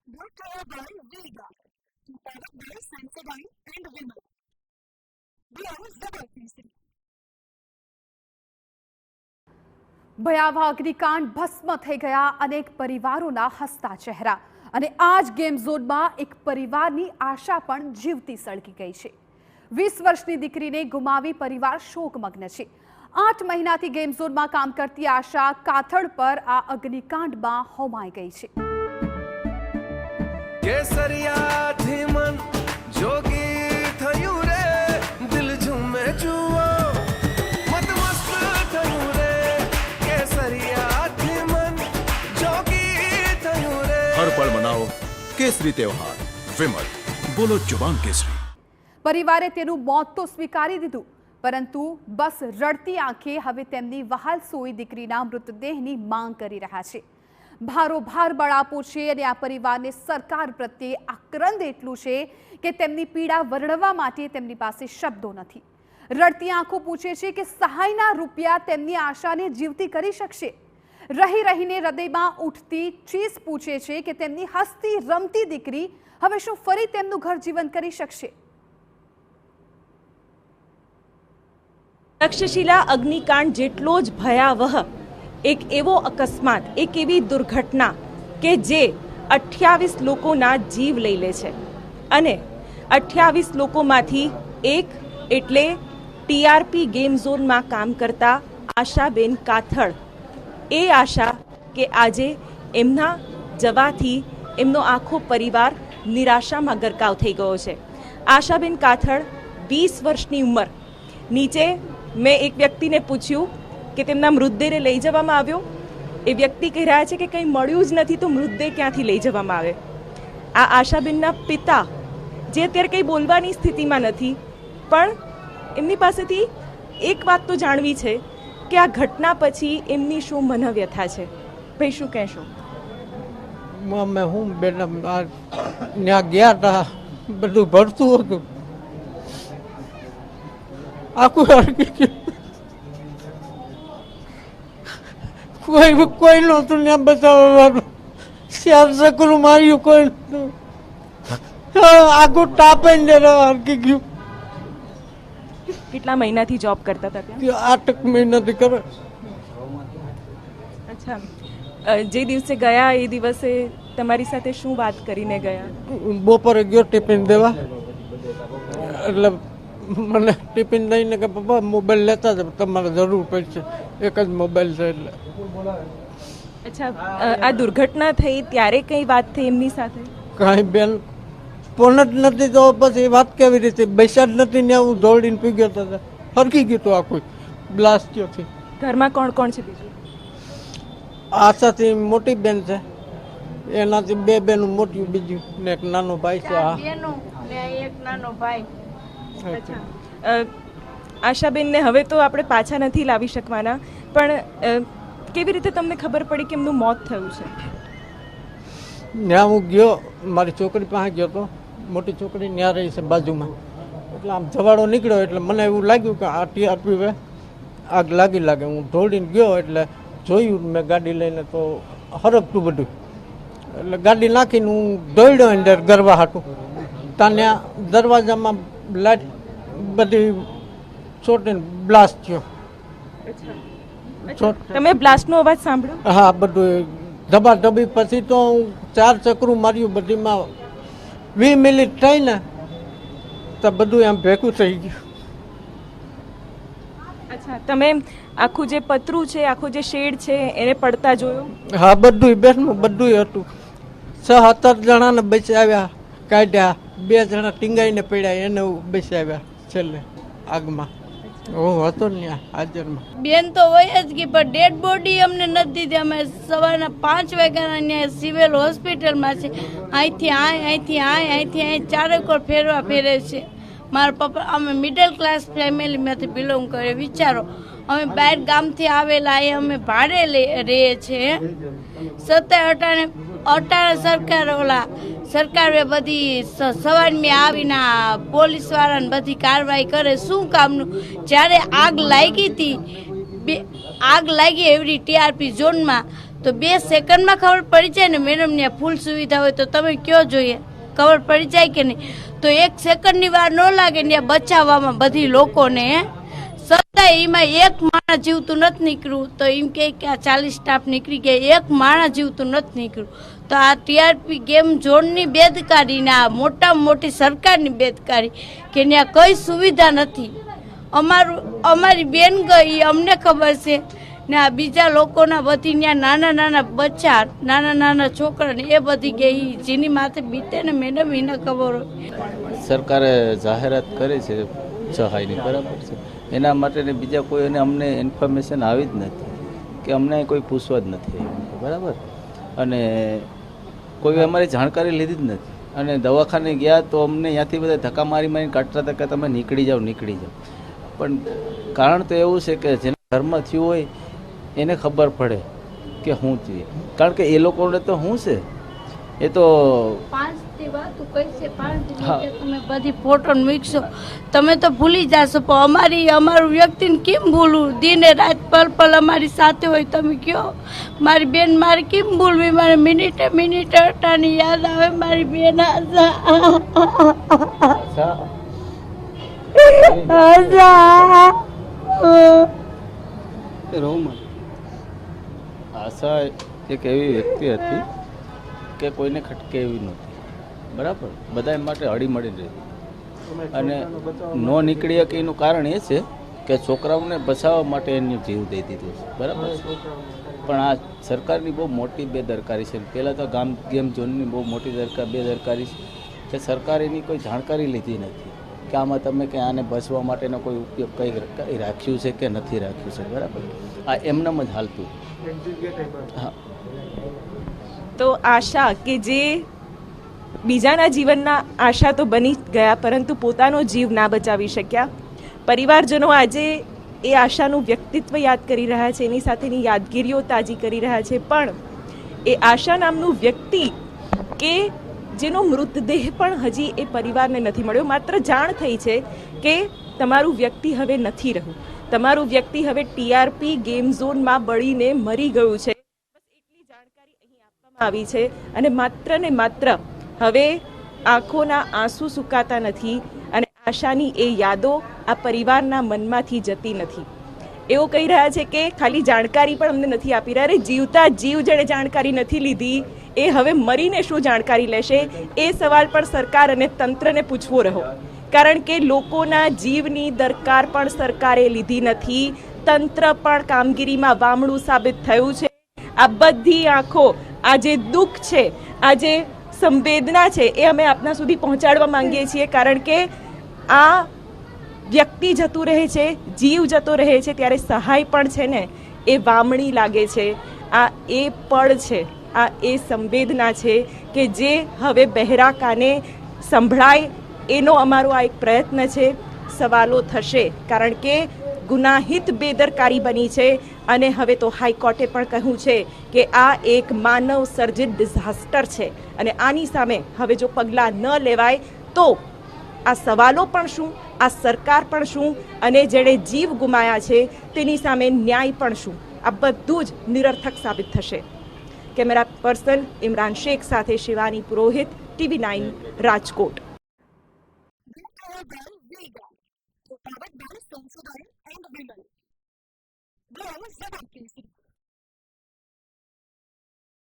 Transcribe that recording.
brought to you by Vega, powered by Sensodyne and Vimal. We are ZFC. ભયાવહ અગ્નિકાંડ ભસ્મ થઈ ગયા અનેક પરિવારોના હસતા ચહેરા અને આ જ ગેમ ઝોનમાં એક પરિવારની આશા પણ જીવતી સળગી ગઈ છે। 20 વર્ષની દીકરીને ગુમાવી પરિવાર શોકમગ્ન છે। 8 મહિનાથી ગેમ ઝોનમાં કામ કરતી આશા કાથડ પર આ અગ્નિકાંડમાં હોમાઈ ગઈ છે। કેસરિયાથી મન જોગી થયું રે, દિલ ઝૂમે જુઓ મતમસ્ત થયું રે, કેસરિયાથી મન જોગી થયું રે। હર પળ મનાવો કેસરી તહેવાર, વિમલ બોલો જુબાન કેસરી। પરિવારે તેનું મોત તો સ્વીકારી દીધું, પરંતુ બસ રડતી આંખે હવે તેમની વહાલ સોઈ દીકરીના મૃતદેહની માંગ કરી રહ્યા છે। ભારોભાર બળાપો છે અને આ પરિવારને સરકાર પ્રત્યે આક્રંદ એટલું છે કે તેમની પીડા વર્ણવવા માટે તેમની પાસે શબ્દો નથી। રડતી આંખો પૂછે છે કે સહાયના રૂપિયા તેમની આશાને જીવતી કરી શકશે। રહી રહીને હૃદયમાં ઉઠતી ચીસ પૂછે છે કે તેમની હસતી રમતી દીકરી હવે શું ફરી તેમનું ઘર જીવન કરી શકશે? તક્ષશિલા અગ્નિકાંડ જેટલો જ ભયાવહ એક એવો અકસ્માત, એક એવી દુર્ઘટના કે જે 28 લોકોના જીવ લઈ લે છે અને 28 લોકોમાંથી એક એટલે ટીઆરપી ગેમ ઝોનમાં કામ કરતા આશાબેન કાથડ। એ આશા કે આજે એમના જવાથી એમનો આખો પરિવાર નિરાશામાં ગરકાવ થઈ ગયો છે। આશાબેન કાથડ 20 વર્ષની ઉંમર, નીચે મેં એક વ્યક્તિને પૂછ્યું કે તેમના મૃતદેહને લઈ જવામાં આવ્યો। એ વ્યક્તિ કહી રહ્યા છે કે કંઈ મળ્યું જ નથી તો મૃતદેહ ક્યાંથી લઈ જવામાં આવે। આ આશાબેનના પિતા જે અત્યારે કંઈ બોલવાની સ્થિતિમાં નથી, પણ એમની પાસેથી એક વાત તો જાણવી છે કે આ ઘટના પછી એમની શું મનોવ્યથા છે। ભાઈ, શું કહેશો? અમે હું બેન ત્યાં ગયા હતા, બધું ભરતું હતું, આખું હરકી ગયું, કોઈ નહોતું ત્યાં બતાવવાનું। 4 ચક્રું માર્યું, કોઈ નહોતું, આખું ટાપે હરકી ગયું। કેટલા મહિનાથી જોબ કરતા હતા ત્યાં? 8 મહિનાથી કરે। અચ્છા, જે દિવસે ગયા એ દિવસે તમારી સાથે શું વાત કરીને ગયા? બપોરે ગયો ટિફિન દેવા, એટલે મને ટિફિન લઈને કે પપ્પા મોબાઈલ લેતા જ, તમારે જરૂર પડશે, એક જ મોબાઈલ છે એટલે। અચ્છા, આ દુર્ઘટના થઈ ત્યારે કઈ વાત થઈ એમની સાથે? કાંઈ બેન ફોન જ નથી, તો પછી વાત કેવી રીતે? બેસા જ નથી ને હું દોડીને પી ગયો હતો, હરકી ગયું હતું આખું, બ્લાસ્ટ થયો થી। ઘરમાં કોણ કોણ છે બીજું? આશાથી મોટી બેન છે, એનાથી 2 બેનું મોટી, બીજું ને એક નાનો ભાઈ છે। હા, એક નાનો ભાઈ। અચ્છા, આશાબેનને હવે તો આપણે પાછા નથી લાવી શકવાના, પણ કેવી રીતે તમને ખબર પડી કે એમનું મોત થયું છે? ત્યાં હું ગયો, મારી છોકરી પાસે ગયો તો, મોટી છોકરી ત્યાં રહી છે બાજુમાં, એટલે આમ જવાડો નીકળ્યો એટલે મને એવું લાગ્યું કે આ ટીઆરપી આગ લાગે। હું દોડીને ગયો એટલે જોયું મેં ગાડી લઈને તો હરકતું બધું, એટલે ગાડી નાખીને હું દોડ્યો અંદર ગરવા હાટું, ત્યાં દરવાજામાં લાઈટ બધી છોટીને બ્લાસ્ટ થયો। તમે બ્લાસ્ટનો અવાજ સાંભળ્યો? હા, બધું ધબાધબી। પછી તો હું 4 ચક્રું માર્યું, બધીમાં 20 મિનિટ થઈ ને તો બધું એમ ભેગું થઈ ગયું। અચ્છા, તમે આખું જે પતરું છે, આખું જે શેડ છે એને પડતા જોયો? હા, બધું બેસનું બધું હતું। 6-7 જણાને બચાવ્યા, કાઢ્યા, 2 જણા ટીંગાઈને પડ્યા, એને બચાવ્યા છેલ્લે આગમાં। હું હતો ને હાજરમાં। બેન તો હોય જ કે પણ ડેડ બોડી અમને નથી દીધી। અમે સવારના 5 વાગ્યાના અહીંયા સિવિલ હોસ્પિટલમાં છે, અહીંથી અહીં 4 કોર ફેરે છે। મારા પપ્પા, અમે મિડલ ક્લાસ ફેમિલીમાંથી બિલોંગ કરીએ। વિચારો, અમે બહાર ગામથી આવેલા, અહીં અમે ભાડે રહીએ છીએ। છતાંય અટાણે સરકારે બધી સવારમાં આવીને પોલીસ વાળાને બધી કાર્યવાહી કરે, શું કામનું? જ્યારે આગ લાગી હતી, આગ લાગી એવડી ટીઆરપી ઝોનમાં, તો 2 સેકન્ડમાં ખબર પડી જાય ને મેડમ ત્યાં ફૂલ સુવિધા હોય તો તમે કયો જોઈએ ખબર પડી જાય કે નહીં. તો 1 સેકન્ડની વાર ન લાગે ને બચાવવામાં બધી લોકોને છતાંય એમાં એક માણસ જીવતું નથી નીકળ્યું તો એમ કહે કે આ 40 સ્ટાફ નીકળી ગયા, એક માણસ જીવતું નથી નીકળ્યું. તો આ ટીઆરપી ગેમ ઝોનની બેદકારી ને આ મોટામાં મોટી સરકારની બેદકારી કે ત્યાં કઈ સુવિધા નથી. અમારી બેન ગઈ અમને ખબર છે ને આ બીજા લોકોના બધી ત્યાં નાના નાના બચ્ચા નાના નાના છોકરાને એ બધી ગઈ જેની માથે બીતે ને મેડમ એને ખબર હોય. સરકારે જાહેરાત કરી છે સહાયની, બરાબર છે, એના માટે ને બીજા કોઈને અમને ઇન્ફોર્મેશન આવી જ નથી કે અમને કોઈ પૂછવા જ નથી આવ્યું, બરાબર, અને કોઈ અમારી જાણકારી લીધી જ નથી. અને દવાખાને ગયા તો અમને ત્યાંથી બધા ધક્કા મારીને કાઢતા હતા કે તમે નીકળી જાઓ. પણ કારણ તો એવું છે કે જેના ઘરમાં થયું હોય એને ખબર પડે કે શું થયું, કારણ કે એ લોકોને તો શું છે એ તો 5 દી વાતું કઈ છે 5 દી તમે બધી ફોટો મૂકશો તમે તો ભૂલી જશો. પણ અમારું વ્યક્તિને કેમ ભૂલવું? દિને રાત પલ અમારી સાથે હોય. તમે કયો મારી બેન મારે કેમ ભૂલવી? મારે મિનિટે અટાની યાદ આવે મારી બેન. આશા એક એવી વ્યક્તિ હતી કે કોઈને ખટકે એવી નહોતી, બરાબર, બધા માટે હળીમળી રહી. અને ન નીકળી શકે એનું કારણ એ છે કે છોકરાઓને બચાવવા માટે એનું જીવ દઈ દીધું છે, બરાબર. પણ આ સરકારની બહુ મોટી બેદરકારી છે. પહેલાં તો ગેમ ઝોનની બહુ મોટી બેદરકારી છે કે સરકાર એની કોઈ જાણકારી લીધી નથી કે આમાં તમે કે આને બચવા માટેનો કોઈ ઉપયોગ કઈ રાખ્યું છે કે નથી રાખ્યું છે, બરાબર. આ એમનેમ જ હાલતું. હા, તો આશા કે જે બીજાના જીવનના આશા તો બની ગયા પરંતુ પોતાનો જીવ ના બચાવી શક્યા. પરિવારજનો આજે એ આશાનું વ્યક્તિત્વ યાદ કરી રહ્યા છે, એની સાથેની યાદગીરીઓ તાજી કરી રહ્યા છે. પણ એ આશા નામનું વ્યક્તિ કે જેનો મૃતદેહ પણ હજી એ પરિવારને નથી મળ્યો, માત્ર જાણ થઈ છે કે તમારું વ્યક્તિ હવે નથી રહ્યું, તમારું વ્યક્તિ હવે ટીઆરપી ગેમ ઝોનમાં બળીને મરી ગયું છે, આવી છે. અને માત્ર ને માત્ર હવે આંખોના આંસુ સુકાતા નથી અને આશાની એ યાદો આ પરિવારના મનમાંથી જતી નથી. એવું કહી રહ્યા છે કે ખાલી જાણકારી પણ અમને નથી આપી રહ્યા. જીવતા જીવ જેણે જાણકારી નથી લીધી એ હવે મરીને શું જાણકારી લેશે? એ સવાલ પણ સરકાર અને તંત્રને પૂછવો રહ્યો, કારણ કે લોકોના જીવની દરકાર પણ સરકારે લીધી નથી. તંત્ર પણ કામગીરીમાં વામણું સાબિત થયું છે. આ બધી આંખો, આ જે દુઃખ છે, આ જે સંવેદના છે એ અમે આપના સુધી પહોંચાડવા માંગીએ છીએ, કારણ કે આ વ્યક્તિ જતું રહે છે, જીવ જતો રહે છે ત્યારે સહાય પણ છે ને એ વામણી લાગે છે. આ એ પળ છે, આ એ સંવેદના છે કે જે હવે બહેરા કાને સંભળાય એનો અમારો આ એક પ્રયત્ન છે. સવાલો થશે કારણ કે ગુનાહિત બેદરકારી બની છે અને હવે તો હાઈકોર્ટે પણ કહ્યું છે કે આ એક માનવ સર્જિત ડિઝાસ્ટર છે અને આની સામે હવે જો પગલાં ન લેવાય તો આ સવાલો પણ શું, આ સરકાર પણ શું અને જેણે જીવ ગુમાયા છે તેની સામે ન્યાય પણ શું, આ બધું જ નિરર્થક સાબિત થશે. કેમેરા પર્સન ઇમરાન શેખ સાથે શિવાની પુરોહિત, TV9 રાજકોટ. સંશોધન એન્ડ વિમલ.